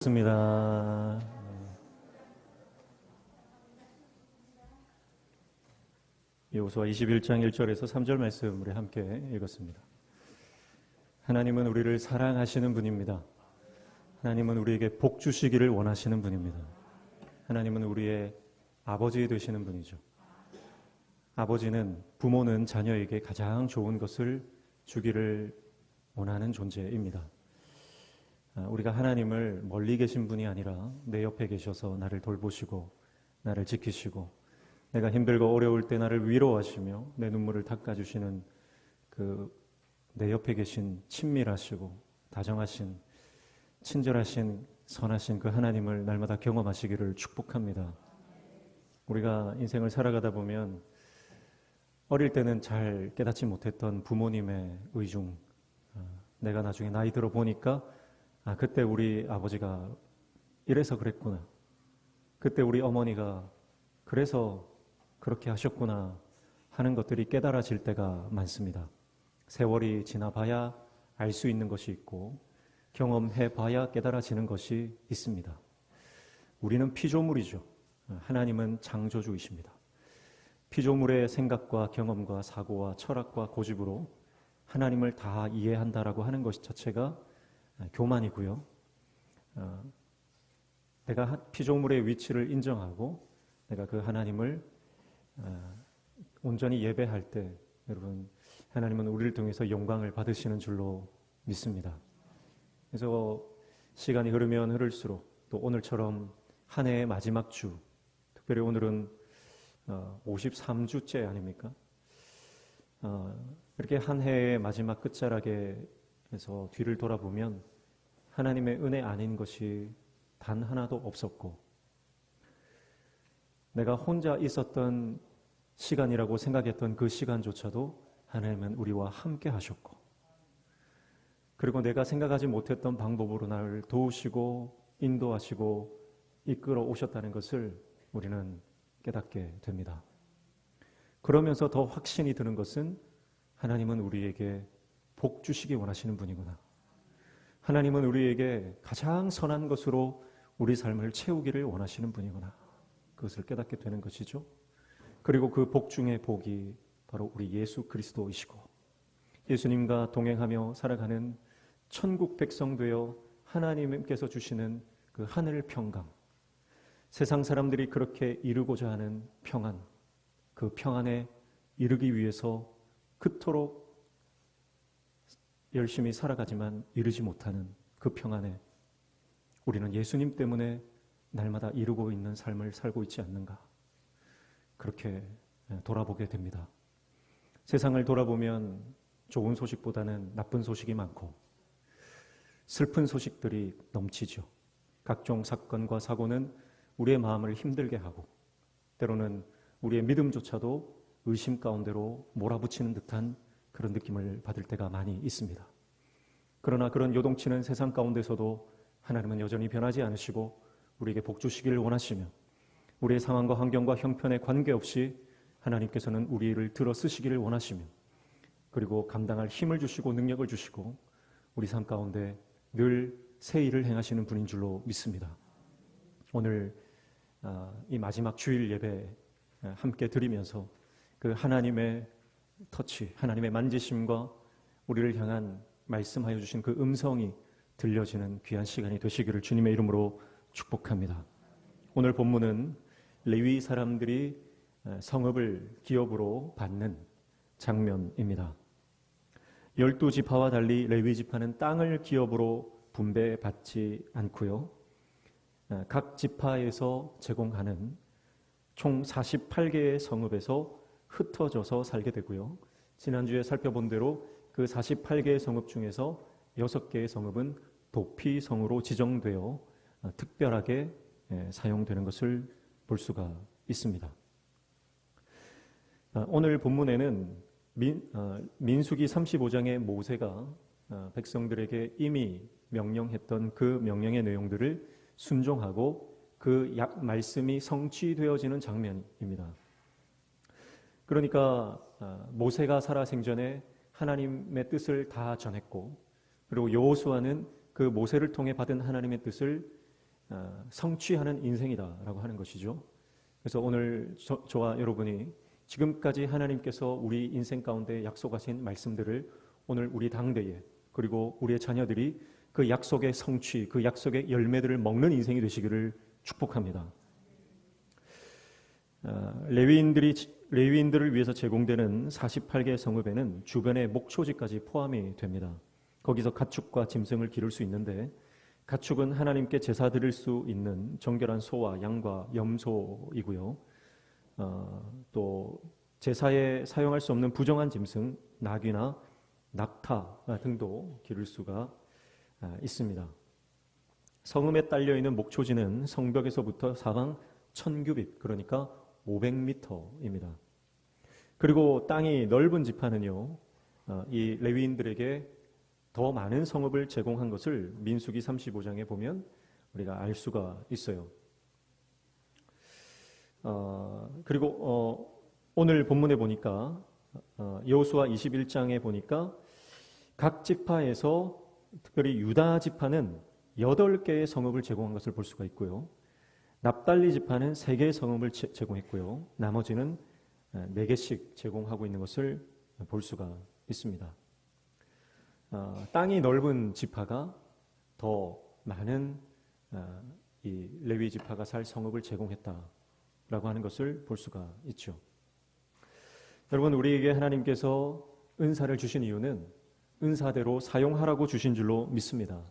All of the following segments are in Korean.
습니다. 여호수아 21장 1절에서 3절 말씀 우리 함께 읽었습니다. 하나님은 우리를 사랑하시는 분입니다. 하나님은 우리에게 복 주시기를 원하시는 분입니다. 하나님은 우리의 아버지 되시는 분이죠. 아버지는, 부모는 자녀에게 가장 좋은 것을 주기를 원하는 존재입니다. 우리가 하나님을 멀리 계신 분이 아니라 내 옆에 계셔서 나를 돌보시고 나를 지키시고 내가 힘들고 어려울 때 나를 위로하시며 내 눈물을 닦아주시는 내 옆에 계신 친밀하시고 다정하신 친절하신 선하신 그 하나님을 날마다 경험하시기를 축복합니다. 우리가 인생을 살아가다 보면 어릴 때는 잘 깨닫지 못했던 부모님의 의중, 내가 나중에 나이 들어 보니까 그때 우리 아버지가 이래서 그랬구나. 그때 우리 어머니가 그래서 그렇게 하셨구나 하는 것들이 깨달아질 때가 많습니다. 세월이 지나봐야 알 수 있는 것이 있고 경험해봐야 깨달아지는 것이 있습니다. 우리는 피조물이죠. 하나님은 창조주이십니다. 피조물의 생각과 경험과 사고와 철학과 고집으로 하나님을 다 이해한다라고 하는 것 자체가 교만이고요. 내가 피조물의 위치를 인정하고 내가 그 하나님을 온전히 예배할 때 여러분, 하나님은 우리를 통해서 영광을 받으시는 줄로 믿습니다. 그래서 시간이 흐르면 흐를수록 또 오늘처럼 한 해의 마지막 주, 특별히 오늘은 53주째 아닙니까? 이렇게 한 해의 마지막 끝자락에서 뒤를 돌아보면 하나님의 은혜 아닌 것이 단 하나도 없었고 내가 혼자 있었던 시간이라고 생각했던 그 시간조차도 하나님은 우리와 함께 하셨고 그리고 내가 생각하지 못했던 방법으로 나를 도우시고 인도하시고 이끌어 오셨다는 것을 우리는 깨닫게 됩니다. 그러면서 더 확신이 드는 것은 하나님은 우리에게 복 주시기 원하시는 분이구나. 하나님은 우리에게 가장 선한 것으로 우리 삶을 채우기를 원하시는 분이구나. 그것을 깨닫게 되는 것이죠. 그리고 그 복 중의 복이 바로 우리 예수 그리스도이시고 예수님과 동행하며 살아가는 천국 백성 되어 하나님께서 주시는 그 하늘 평강, 세상 사람들이 그렇게 이루고자 하는 평안, 그 평안에 이르기 위해서 그토록 열심히 살아가지만 이루지 못하는 그 평안에 우리는 예수님 때문에 날마다 이루고 있는 삶을 살고 있지 않는가, 그렇게 돌아보게 됩니다. 세상을 돌아보면 좋은 소식보다는 나쁜 소식이 많고 슬픈 소식들이 넘치죠. 각종 사건과 사고는 우리의 마음을 힘들게 하고 때로는 우리의 믿음조차도 의심 가운데로 몰아붙이는 듯한 그런 느낌을 받을 때가 많이 있습니다. 그러나 그런 요동치는 세상 가운데서도 하나님은 여전히 변하지 않으시고 우리에게 복 주시기를 원하시며 우리의 상황과 환경과 형편에 관계없이 하나님께서는 우리를 들어 쓰시기를 원하시며 그리고 감당할 힘을 주시고 능력을 주시고 우리 삶 가운데 늘 새 일을 행하시는 분인 줄로 믿습니다. 오늘 이 마지막 주일 예배 함께 드리면서 그 하나님의 터치, 하나님의 만지심과 우리를 향한 말씀하여 주신 그 음성이 들려지는 귀한 시간이 되시기를 주님의 이름으로 축복합니다. 오늘 본문은 레위 사람들이 성읍을 기업으로 받는 장면입니다. 12지파와 달리 레위 지파는 땅을 기업으로 분배받지 않고요. 각 지파에서 제공하는 총 48개의 성읍에서 흩어져서 살게 되고요. 지난주에 살펴본 대로 그 48개의 성읍 중에서 6개의 성읍은 도피성으로 지정되어 특별하게 사용되는 것을 볼 수가 있습니다. 오늘 본문에는 민수기 35장의 모세가 백성들에게 이미 명령했던 그 명령의 내용들을 순종하고 그 말씀이 성취되어지는 장면입니다. 그러니까 모세가 살아생전에 하나님의 뜻을 다 전했고 그리고 여호수아는 그 모세를 통해 받은 하나님의 뜻을 성취하는 인생이다라고 하는 것이죠. 그래서 오늘 저와 여러분이 지금까지 하나님께서 우리 인생 가운데 약속하신 말씀들을 오늘 우리 당대에 그리고 우리의 자녀들이 그 약속의 성취, 그 약속의 열매들을 먹는 인생이 되시기를 축복합니다. 레위인들을 위해서 제공되는 48개 성읍에는 주변의 목초지까지 포함이 됩니다. 거기서 가축과 짐승을 기를 수 있는데 가축은 하나님께 제사 드릴 수 있는 정결한 소와 양과 염소이고요. 또 제사에 사용할 수 없는 부정한 짐승, 나귀나 낙타 등도 기를 수가 있습니다. 성읍에 딸려있는 목초지는 성벽에서부터 사방 1000규빗, 그러니까 500m입니다. 그리고 땅이 넓은 지파는요, 이 레위인들에게 더 많은 성읍을 제공한 것을 민수기 35장에 보면 우리가 알 수가 있어요. 그리고 오늘 본문에 보니까 여호수아 21장에 보니까 각 지파에서 특별히 유다 지파는 8개의 성읍을 제공한 것을 볼 수가 있고요. 납달리 지파는 3개의 성읍을 제공했고요. 나머지는 4개씩 제공하고 있는 것을 볼 수가 있습니다. 땅이 넓은 지파가 더 많은 이 레위 지파가 살 성읍을 제공했다라고 하는 것을 볼 수가 있죠. 여러분, 우리에게 하나님께서 은사를 주신 이유는 은사대로 사용하라고 주신 줄로 믿습니다.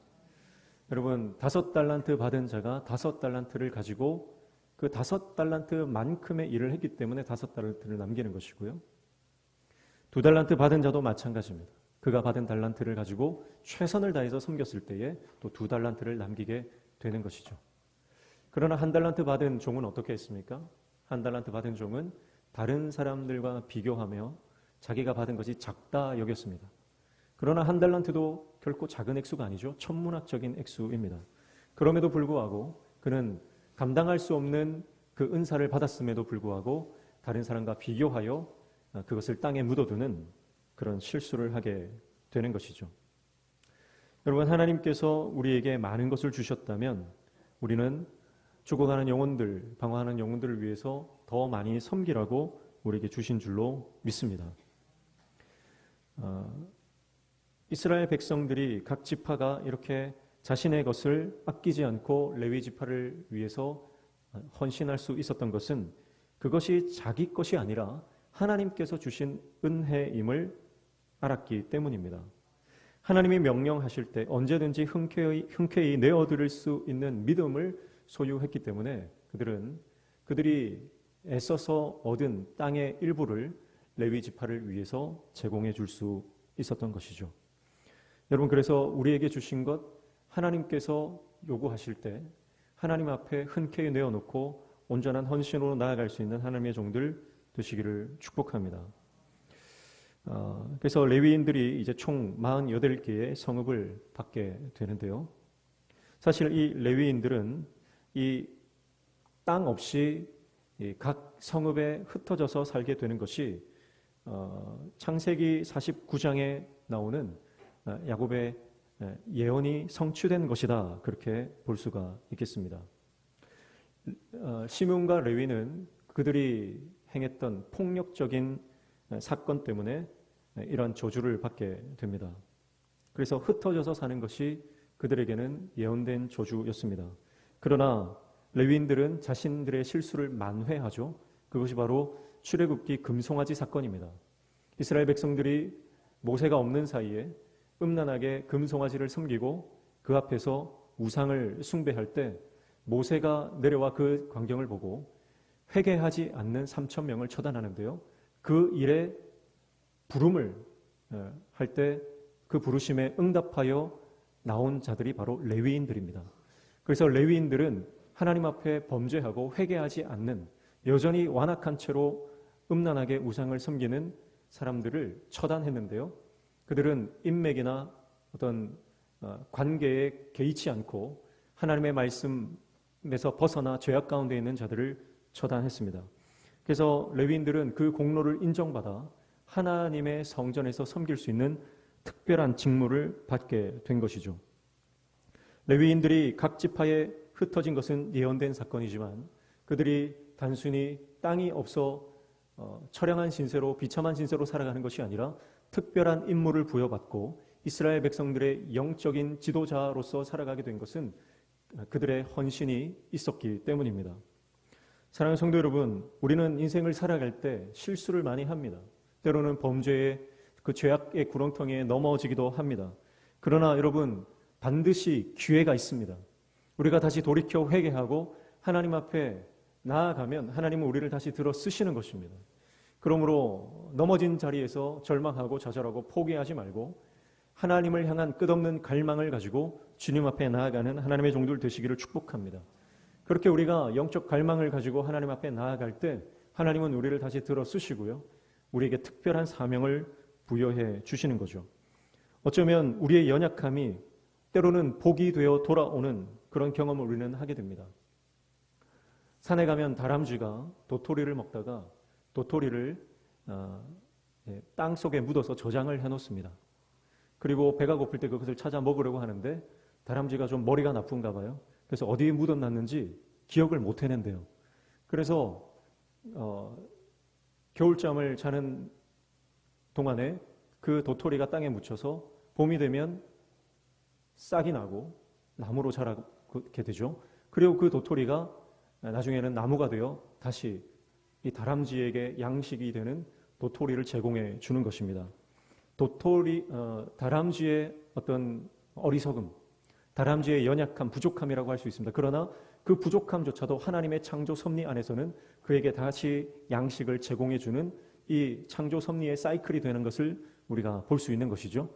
여러분, 5달란트 받은 자가 5달란트를 가지고 그 5달란트만큼의 일을 했기 때문에 5달란트를 남기는 것이고요. 2달란트 받은 자도 마찬가지입니다. 그가 받은 달란트를 가지고 최선을 다해서 섬겼을 때에 또 2달란트를 남기게 되는 것이죠. 그러나 1달란트 받은 종은 어떻게 했습니까? 1달란트 받은 종은 다른 사람들과 비교하며 자기가 받은 것이 작다 여겼습니다. 그러나 1달란트도 결코 작은 액수가 아니죠. 천문학적인 액수입니다. 그럼에도 불구하고 그는 감당할 수 없는 그 은사를 받았음에도 불구하고 다른 사람과 비교하여 그것을 땅에 묻어두는 그런 실수를 하게 되는 것이죠. 여러분, 하나님께서 우리에게 많은 것을 주셨다면 우리는 죽어가는 영혼들, 방황하는 영혼들을 위해서 더 많이 섬기라고 우리에게 주신 줄로 믿습니다. 이스라엘 백성들이 각 지파가 이렇게 자신의 것을 아끼지 않고 레위 지파를 위해서 헌신할 수 있었던 것은 그것이 자기 것이 아니라 하나님께서 주신 은혜임을 알았기 때문입니다. 하나님이 명령하실 때 언제든지 흔쾌히 내어드릴 수 있는 믿음을 소유했기 때문에 그들이 애써서 얻은 땅의 일부를 레위 지파를 위해서 제공해 줄 수 있었던 것이죠. 여러분, 그래서 우리에게 주신 것 하나님께서 요구하실 때 하나님 앞에 흔쾌히 내어놓고 온전한 헌신으로 나아갈 수 있는 하나님의 종들 되시기를 축복합니다. 그래서 레위인들이 이제 총 48개의 성읍을 받게 되는데요. 사실 이 레위인들은 이 땅 없이 각 성읍에 흩어져서 살게 되는 것이 창세기 49장에 나오는 야곱의 예언이 성취된 것이다, 그렇게 볼 수가 있겠습니다. 시므온과 레위는 그들이 행했던 폭력적인 사건 때문에 이러한 저주를 받게 됩니다. 그래서 흩어져서 사는 것이 그들에게는 예언된 저주였습니다. 그러나 레위인들은 자신들의 실수를 만회하죠. 그것이 바로 출애굽기 금송아지 사건입니다. 이스라엘 백성들이 모세가 없는 사이에 음란하게 금송아지를 섬기고 그 앞에서 우상을 숭배할 때 모세가 내려와 그 광경을 보고 회개하지 않는 3,000명을 처단하는데요. 그 일에 부름을 할 때 그 부르심에 응답하여 나온 자들이 바로 레위인들입니다. 그래서 레위인들은 하나님 앞에 범죄하고 회개하지 않는, 여전히 완악한 채로 음란하게 우상을 섬기는 사람들을 처단했는데요. 그들은 인맥이나 어떤 관계에 개의치 않고 하나님의 말씀에서 벗어나 죄악 가운데 있는 자들을 처단했습니다. 그래서 레위인들은 그 공로를 인정받아 하나님의 성전에서 섬길 수 있는 특별한 직무를 받게 된 것이죠. 레위인들이 각 지파에 흩어진 것은 예언된 사건이지만 그들이 단순히 땅이 없어 처량한 신세로 비참한 신세로 살아가는 것이 아니라 특별한 임무를 부여받고 이스라엘 백성들의 영적인 지도자로서 살아가게 된 것은 그들의 헌신이 있었기 때문입니다. 사랑하는 성도 여러분, 우리는 인생을 살아갈 때 실수를 많이 합니다. 때로는 범죄의 그 죄악의 구렁텅이에 넘어지기도 합니다. 그러나 여러분, 반드시 기회가 있습니다. 우리가 다시 돌이켜 회개하고 하나님 앞에 나아가면 하나님은 우리를 다시 들어 쓰시는 것입니다. 그러므로 넘어진 자리에서 절망하고 좌절하고 포기하지 말고 하나님을 향한 끝없는 갈망을 가지고 주님 앞에 나아가는 하나님의 종들 되시기를 축복합니다. 그렇게 우리가 영적 갈망을 가지고 하나님 앞에 나아갈 때 하나님은 우리를 다시 들어 쓰시고요. 우리에게 특별한 사명을 부여해 주시는 거죠. 어쩌면 우리의 연약함이 때로는 복이 되어 돌아오는 그런 경험을 우리는 하게 됩니다. 산에 가면 다람쥐가 도토리를 먹다가 도토리를 땅 속에 묻어서 저장을 해놓습니다. 그리고 배가 고플 때 그것을 찾아 먹으려고 하는데 다람쥐가 좀 머리가 나쁜가 봐요. 그래서 어디에 묻어놨는지 기억을 못 해낸대요. 그래서 겨울잠을 자는 동안에 그 도토리가 땅에 묻혀서 봄이 되면 싹이 나고 나무로 자라게 되죠. 그리고 그 도토리가 나중에는 나무가 되어 다시 이 다람쥐에게 양식이 되는 도토리를 제공해 주는 것입니다. 다람쥐의 어떤 어리석음, 다람쥐의 연약함, 부족함이라고 할 수 있습니다. 그러나 그 부족함조차도 하나님의 창조 섭리 안에서는 그에게 다시 양식을 제공해 주는 이 창조 섭리의 사이클이 되는 것을 우리가 볼 수 있는 것이죠.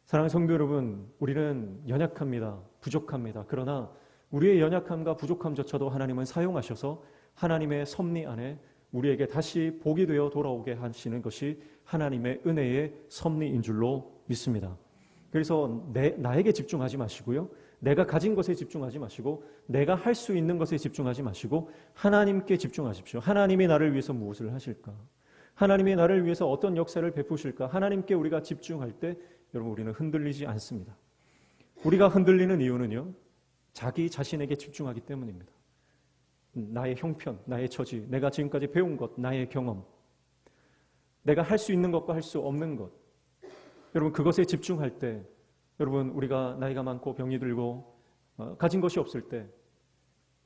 사랑하는 성도 여러분, 우리는 연약합니다. 부족합니다. 그러나 우리의 연약함과 부족함조차도 하나님은 사용하셔서 하나님의 섭리 안에 우리에게 다시 복이 되어 돌아오게 하시는 것이 하나님의 은혜의 섭리인 줄로 믿습니다. 그래서 나에게 집중하지 마시고요. 내가 가진 것에 집중하지 마시고 내가 할 수 있는 것에 집중하지 마시고 하나님께 집중하십시오. 하나님이 나를 위해서 무엇을 하실까? 하나님이 나를 위해서 어떤 역사를 베푸실까? 하나님께 우리가 집중할 때 여러분 우리는 흔들리지 않습니다. 우리가 흔들리는 이유는요. 자기 자신에게 집중하기 때문입니다. 나의 형편, 나의 처지, 내가 지금까지 배운 것, 나의 경험, 내가 할 수 있는 것과 할 수 없는 것, 여러분 그것에 집중할 때 여러분 우리가 나이가 많고 병이 들고 가진 것이 없을 때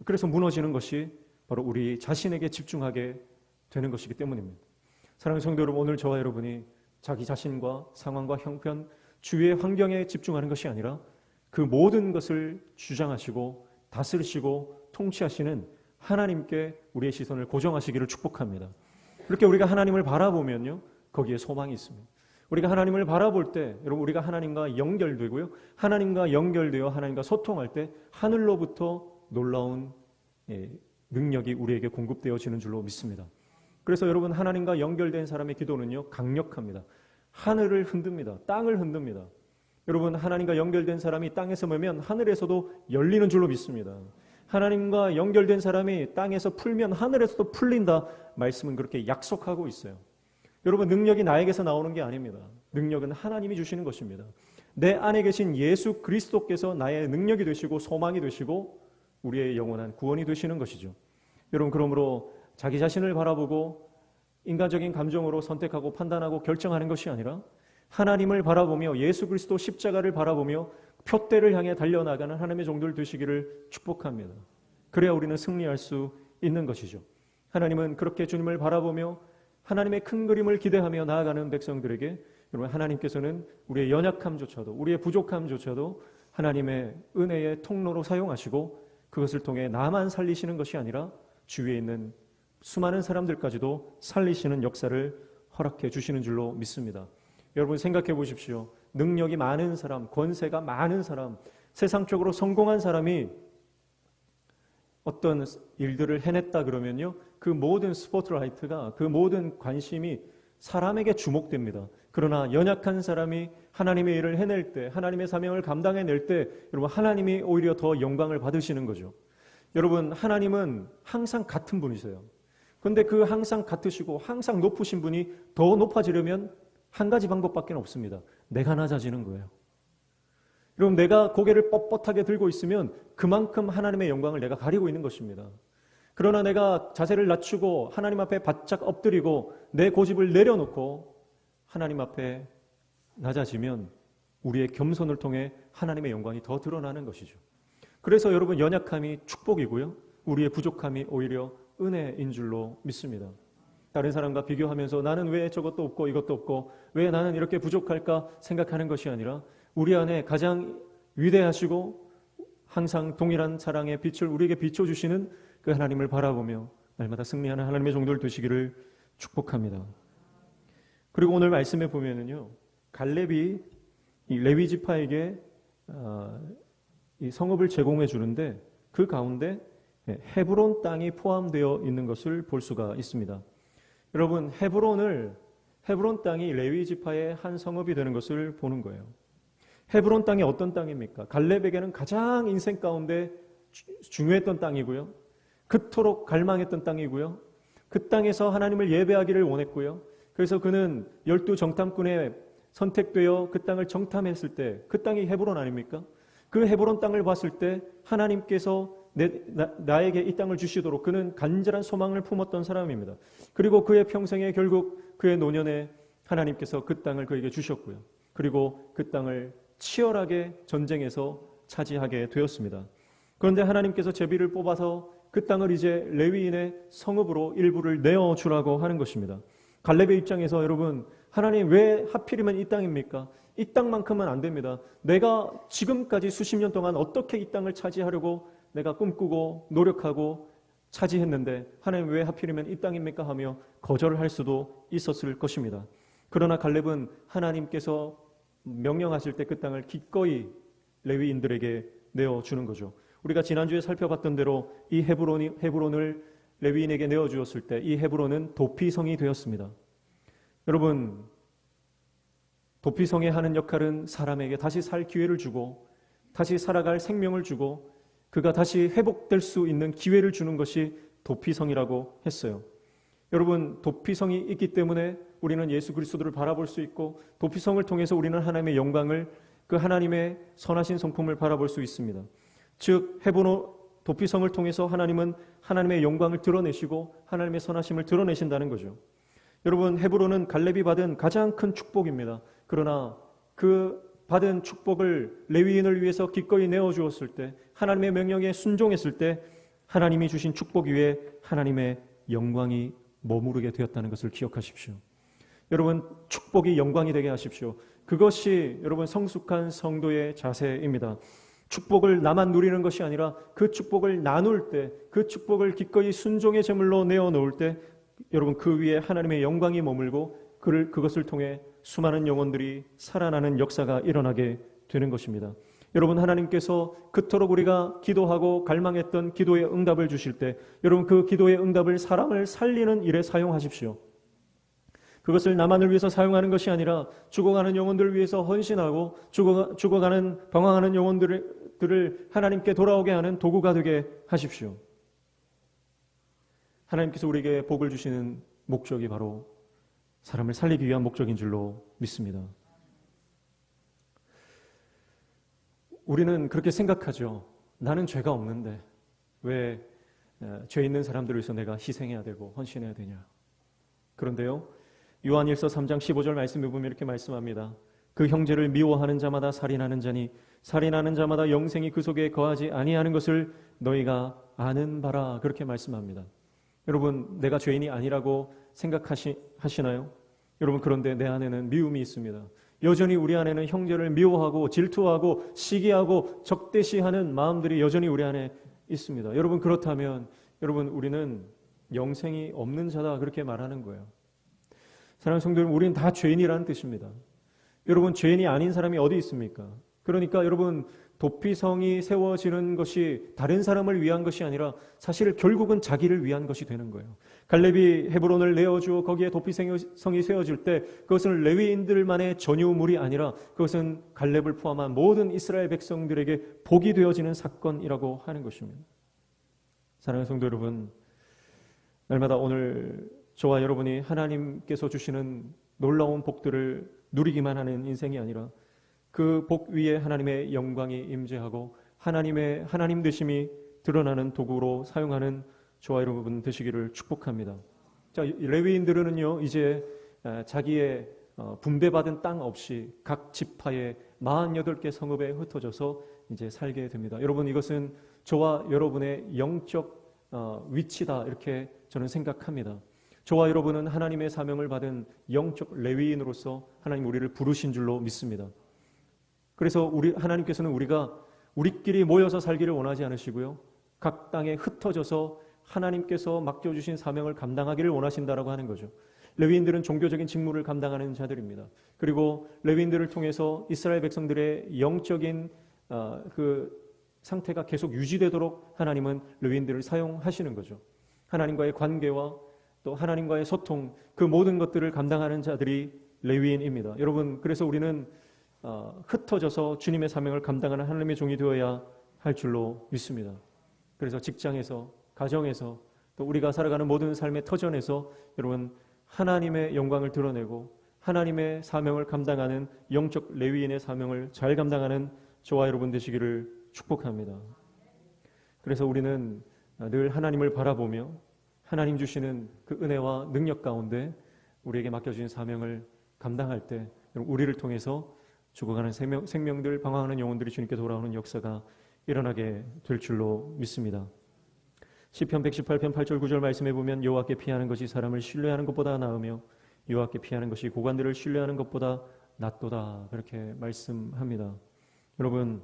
그래서 무너지는 것이 바로 우리 자신에게 집중하게 되는 것이기 때문입니다. 사랑하는 성도 여러분, 오늘 저와 여러분이 자기 자신과 상황과 형편, 주위의 환경에 집중하는 것이 아니라 그 모든 것을 주장하시고 다스리시고 통치하시는 하나님께 우리의 시선을 고정하시기를 축복합니다. 그렇게 우리가 하나님을 바라보면요, 거기에 소망이 있습니다. 우리가 하나님을 바라볼 때 여러분 우리가 하나님과 연결되고요, 하나님과 연결되어 하나님과 소통할 때 하늘로부터 놀라운 능력이 우리에게 공급되어지는 줄로 믿습니다. 그래서 여러분 하나님과 연결된 사람의 기도는요 강력합니다. 하늘을 흔듭니다. 땅을 흔듭니다. 여러분 하나님과 연결된 사람이 땅에서 모면 하늘에서도 열리는 줄로 믿습니다. 하나님과 연결된 사람이 땅에서 풀면 하늘에서도 풀린다. 말씀은 그렇게 약속하고 있어요. 여러분 능력이 나에게서 나오는 게 아닙니다. 능력은 하나님이 주시는 것입니다. 내 안에 계신 예수 그리스도께서 나의 능력이 되시고 소망이 되시고 우리의 영원한 구원이 되시는 것이죠. 여러분 그러므로 자기 자신을 바라보고 인간적인 감정으로 선택하고 판단하고 결정하는 것이 아니라 하나님을 바라보며 예수 그리스도 십자가를 바라보며 표대를 향해 달려나가는 하나님의 종들 되시기를 축복합니다. 그래야 우리는 승리할 수 있는 것이죠. 하나님은 그렇게 주님을 바라보며 하나님의 큰 그림을 기대하며 나아가는 백성들에게 여러분 하나님께서는 우리의 연약함조차도 우리의 부족함조차도 하나님의 은혜의 통로로 사용하시고 그것을 통해 나만 살리시는 것이 아니라 주위에 있는 수많은 사람들까지도 살리시는 역사를 허락해 주시는 줄로 믿습니다. 여러분 생각해 보십시오. 능력이 많은 사람, 권세가 많은 사람, 세상적으로 성공한 사람이 어떤 일들을 해냈다 그러면요, 그 모든 스포트라이트가, 그 모든 관심이 사람에게 주목됩니다. 그러나 연약한 사람이 하나님의 일을 해낼 때, 하나님의 사명을 감당해낼 때 여러분 하나님이 오히려 더 영광을 받으시는 거죠. 여러분 하나님은 항상 같은 분이세요. 그런데 그 항상 같으시고 항상 높으신 분이 더 높아지려면 한 가지 방법밖에 없습니다. 내가 낮아지는 거예요. 여러분, 내가 고개를 뻣뻣하게 들고 있으면 그만큼 하나님의 영광을 내가 가리고 있는 것입니다. 그러나 내가 자세를 낮추고 하나님 앞에 바짝 엎드리고 내 고집을 내려놓고 하나님 앞에 낮아지면 우리의 겸손을 통해 하나님의 영광이 더 드러나는 것이죠. 그래서 여러분, 연약함이 축복이고요, 우리의 부족함이 오히려 은혜인 줄로 믿습니다. 다른 사람과 비교하면서 나는 왜 저것도 없고 이것도 없고 왜 나는 이렇게 부족할까 생각하는 것이 아니라 우리 안에 가장 위대하시고 항상 동일한 사랑의 빛을 우리에게 비춰주시는 그 하나님을 바라보며 날마다 승리하는 하나님의 종들 되시기를 축복합니다. 그리고 오늘 말씀에 보면은요, 갈렙이 이 레위 지파에게 이 성읍을 제공해 주는데 그 가운데 헤브론 땅이 포함되어 있는 것을 볼 수가 있습니다. 여러분, 헤브론 땅이 레위 지파의 한 성읍이 되는 것을 보는 거예요. 헤브론 땅이 어떤 땅입니까? 갈렙에게는 가장 인생 가운데 중요했던 땅이고요, 그토록 갈망했던 땅이고요, 그 땅에서 하나님을 예배하기를 원했고요, 그래서 그는 12 정탐꾼에 선택되어 그 땅을 정탐했을 때 그 땅이 헤브론 아닙니까? 그 헤브론 땅을 봤을 때 하나님께서 나에게 이 땅을 주시도록 그는 간절한 소망을 품었던 사람입니다. 그리고 그의 평생에 결국 그의 노년에 하나님께서 그 땅을 그에게 주셨고요, 그리고 그 땅을 치열하게 전쟁에서 차지하게 되었습니다. 그런데 하나님께서 제비를 뽑아서 그 땅을 이제 레위인의 성읍으로 일부를 내어주라고 하는 것입니다. 갈렙의 입장에서 여러분, 하나님 왜 하필이면 이 땅입니까? 이 땅만큼은 안 됩니다. 내가 지금까지 수십 년 동안 어떻게 이 땅을 차지하려고 내가 꿈꾸고 노력하고 차지했는데 하나님 왜 하필이면 이 땅입니까? 하며 거절을 할 수도 있었을 것입니다. 그러나 갈렙은 하나님께서 명령하실 때 그 땅을 기꺼이 레위인들에게 내어주는 거죠. 우리가 지난주에 살펴봤던 대로 이 헤브론을 레위인에게 내어주었을 때 이 헤브론은 도피성이 되었습니다. 여러분, 도피성에 하는 역할은 사람에게 다시 살 기회를 주고 다시 살아갈 생명을 주고 그가 다시 회복될 수 있는 기회를 주는 것이 도피성이라고 했어요. 여러분, 도피성이 있기 때문에 우리는 예수 그리스도를 바라볼 수 있고 도피성을 통해서 우리는 하나님의 영광을, 그 하나님의 선하신 성품을 바라볼 수 있습니다. 즉 도피성을 통해서 하나님은 하나님의 영광을 드러내시고 하나님의 선하심을 드러내신다는 거죠. 여러분, 헤브론은 갈렙이 받은 가장 큰 축복입니다. 그러나 그 받은 축복을 레위인을 위해서 기꺼이 내어주었을 때, 하나님의 명령에 순종했을 때 하나님이 주신 축복 위에 하나님의 영광이 머무르게 되었다는 것을 기억하십시오. 여러분, 축복이 영광이 되게 하십시오. 그것이 여러분 성숙한 성도의 자세입니다. 축복을 나만 누리는 것이 아니라 그 축복을 나눌 때, 그 축복을 기꺼이 순종의 제물로 내어놓을 때 여러분, 그 위에 하나님의 영광이 머물고 그것을 통해 수많은 영혼들이 살아나는 역사가 일어나게 되는 것입니다. 여러분, 하나님께서 그토록 우리가 기도하고 갈망했던 기도의 응답을 주실 때 여러분, 그 기도의 응답을 사람을 살리는 일에 사용하십시오. 그것을 나만을 위해서 사용하는 것이 아니라 죽어가는 영혼들을 위해서 헌신하고 죽어가는 방황하는 영혼들을 하나님께 돌아오게 하는 도구가 되게 하십시오. 하나님께서 우리에게 복을 주시는 목적이 바로 사람을 살리기 위한 목적인 줄로 믿습니다. 우리는 그렇게 생각하죠. 나는 죄가 없는데 왜 죄 있는 사람들을 위해서 내가 희생해야 되고 헌신해야 되냐. 그런데요, 요한일서 3장 15절 말씀에 보면 이렇게 말씀합니다. 그 형제를 미워하는 자마다 살인하는 자니 살인하는 자마다 영생이 그 속에 거하지 아니하는 것을 너희가 아는 바라. 그렇게 말씀합니다. 여러분, 내가 죄인이 아니라고 생각하시나요? 여러분, 그런데 내 안에는 미움이 있습니다. 여전히 우리 안에는 형제를 미워하고 질투하고 시기하고 적대시하는 마음들이 여전히 우리 안에 있습니다. 여러분, 그렇다면 여러분, 우리는 영생이 없는 자다, 그렇게 말하는 거예요. 사랑하는 성도 여러분, 우리는 다 죄인이라는 뜻입니다. 여러분, 죄인이 아닌 사람이 어디 있습니까? 그러니까 여러분, 도피성이 세워지는 것이 다른 사람을 위한 것이 아니라 사실 결국은 자기를 위한 것이 되는 거예요. 갈렙이 헤브론을 내어주어 거기에 도피성이 세워질 때 그것은 레위인들만의 전유물이 아니라 그것은 갈렙을 포함한 모든 이스라엘 백성들에게 복이 되어지는 사건이라고 하는 것입니다. 사랑하는 성도 여러분, 날마다 오늘 저와 여러분이 하나님께서 주시는 놀라운 복들을 누리기만 하는 인생이 아니라 그 복 위에 하나님의 영광이 임재하고 하나님 되심이 드러나는 도구로 사용하는 저와 여러분 되시기를 축복합니다. 자, 레위인들은요 이제 자기의 분배받은 땅 없이 각 지파의 48개 성읍에 흩어져서 이제 살게 됩니다. 여러분, 이것은 저와 여러분의 영적 위치다, 이렇게 저는 생각합니다. 저와 여러분은 하나님의 사명을 받은 영적 레위인으로서 하나님 우리를 부르신 줄로 믿습니다. 그래서 하나님께서는 우리끼리 모여서 살기를 원하지 않으시고요, 각 땅에 흩어져서 하나님께서 맡겨주신 사명을 감당하기를 원하신다라고 하는 거죠. 레위인들은 종교적인 직무를 감당하는 자들입니다. 그리고 레위인들을 통해서 이스라엘 백성들의 영적인 그 상태가 계속 유지되도록 하나님은 레위인들을 사용하시는 거죠. 하나님과의 관계와 또 하나님과의 소통, 그 모든 것들을 감당하는 자들이 레위인입니다. 여러분, 그래서 우리는 흩어져서 주님의 사명을 감당하는 하나님의 종이 되어야 할 줄로 믿습니다. 그래서 직장에서, 가정에서, 또 우리가 살아가는 모든 삶의 터전에서 여러분, 하나님의 영광을 드러내고 하나님의 사명을 감당하는 영적 레위인의 사명을 잘 감당하는 저와 여러분 되시기를 축복합니다. 그래서 우리는 늘 하나님을 바라보며 하나님 주시는 그 은혜와 능력 가운데 우리에게 맡겨진 사명을 감당할 때 우리를 통해서 죽어가는 생명들, 방황하는 영혼들이 주님께 돌아오는 역사가 일어나게 될 줄로 믿습니다. 시편 118편 8절 9절 말씀해 보면 여호와께 피하는 것이 사람을 신뢰하는 것보다 나으며 여호와께 피하는 것이 고관들을 신뢰하는 것보다 낫도다, 그렇게 말씀합니다. 여러분,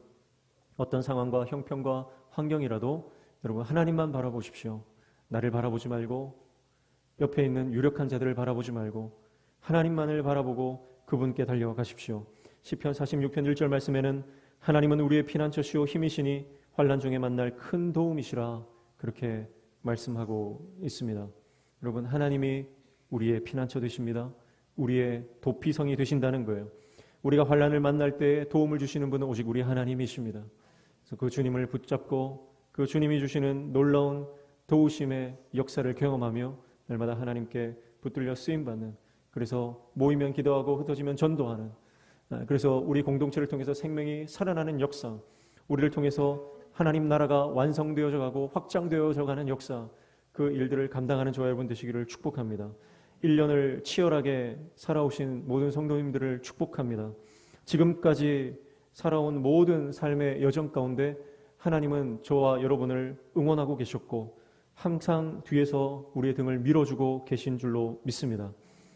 어떤 상황과 형편과 환경이라도 여러분 하나님만 바라보십시오. 나를 바라보지 말고 옆에 있는 유력한 자들을 바라보지 말고 하나님만을 바라보고 그분께 달려가십시오. 시편 46편 1절 말씀에는 하나님은 우리의 피난처시오 힘이시니 환난 중에 만날 큰 도움이시라, 그렇게 말씀하고 있습니다. 여러분, 하나님이 우리의 피난처 되십니다. 우리의 도피성이 되신다는 거예요. 우리가 환난을 만날 때 도움을 주시는 분은 오직 우리 하나님이십니다. 그래서 그 주님을 붙잡고 그 주님이 주시는 놀라운 도우심의 역사를 경험하며 날마다 하나님께 붙들려 쓰임받는, 그래서 모이면 기도하고 흩어지면 전도하는, 그래서 우리 공동체를 통해서 생명이 살아나는 역사, 우리를 통해서 하나님 나라가 완성되어져 가고 확장되어져 가는 역사, 그 일들을 감당하는 저와 여러분 되시기를 축복합니다. 1년을 치열하게 살아오신 모든 성도님들을 축복합니다. 지금까지 살아온 모든 삶의 여정 가운데 하나님은 저와 여러분을 응원하고 계셨고 항상 뒤에서 우리의 등을 밀어주고 계신 줄로 믿습니다.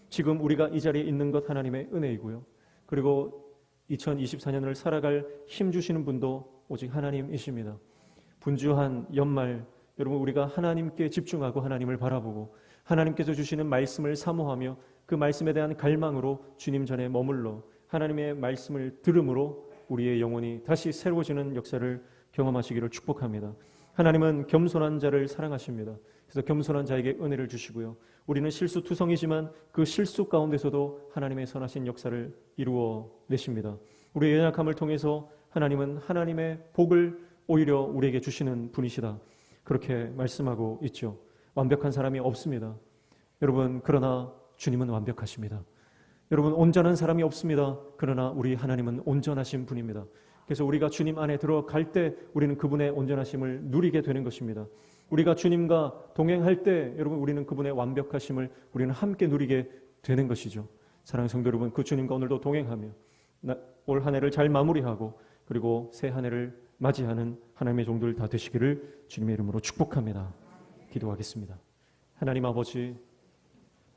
지금 우리가 이 자리에 있는 것 하나님의 은혜이고요. 그리고 2024년을 살아갈 힘 주시는 분도 오직 하나님이십니다. 분주한 연말, 여러분, 우리가 하나님께 집중하고 하나님을 바라보고 하나님께서 주시는 말씀을 사모하며 그 말씀에 대한 갈망으로 주님 전에 머물러 하나님의 말씀을 들음으로 우리의 영혼이 다시 새로워지는 역사를 경험하시기를 축복합니다. 하나님은 겸손한 자를 사랑하십니다. 그래서 겸손한 자에게 은혜를 주시고요. 우리는 실수투성이지만 그 실수 가운데서도 하나님의 선하신 역사를 이루어 내십니다. 우리의 연약함을 통해서 하나님은 하나님의 복을 오히려 우리에게 주시는 분이시다, 그렇게 말씀하고 있죠. 완벽한 사람이 없습니다. 여러분, 그러나 주님은 완벽하십니다. 여러분, 온전한 사람이 없습니다. 그러나 우리 하나님은 온전하신 분입니다. 그래서 우리가 주님 안에 들어갈 때 우리는 그분의 온전하심을 누리게 되는 것입니다. 우리가 주님과 동행할 때 여러분, 우리는 그분의 완벽하심을 우리는 함께 누리게 되는 것이죠. 사랑하는 성도 여러분, 그 주님과 오늘도 동행하며 올 한 해를 잘 마무리하고 그리고 새 한 해를 맞이하는 하나님의 종들 다 되시기를 주님의 이름으로 축복합니다. 기도하겠습니다. 하나님 아버지,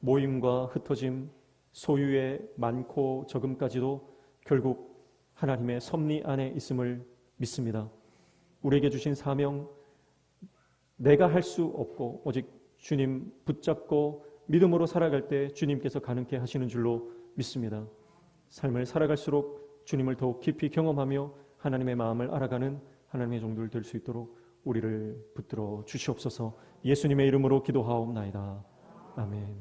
모임과 흩어짐, 소유의 많고 적음까지도 결국 하나님의 섭리 안에 있음을 믿습니다. 우리에게 주신 사명, 내가 할 수 없고 오직 주님 붙잡고 믿음으로 살아갈 때 주님께서 가능케 하시는 줄로 믿습니다. 삶을 살아갈수록 주님을 더욱 깊이 경험하며 하나님의 마음을 알아가는 하나님의 종들 될 수 있도록 우리를 붙들어 주시옵소서. 예수님의 이름으로 기도하옵나이다. 아멘.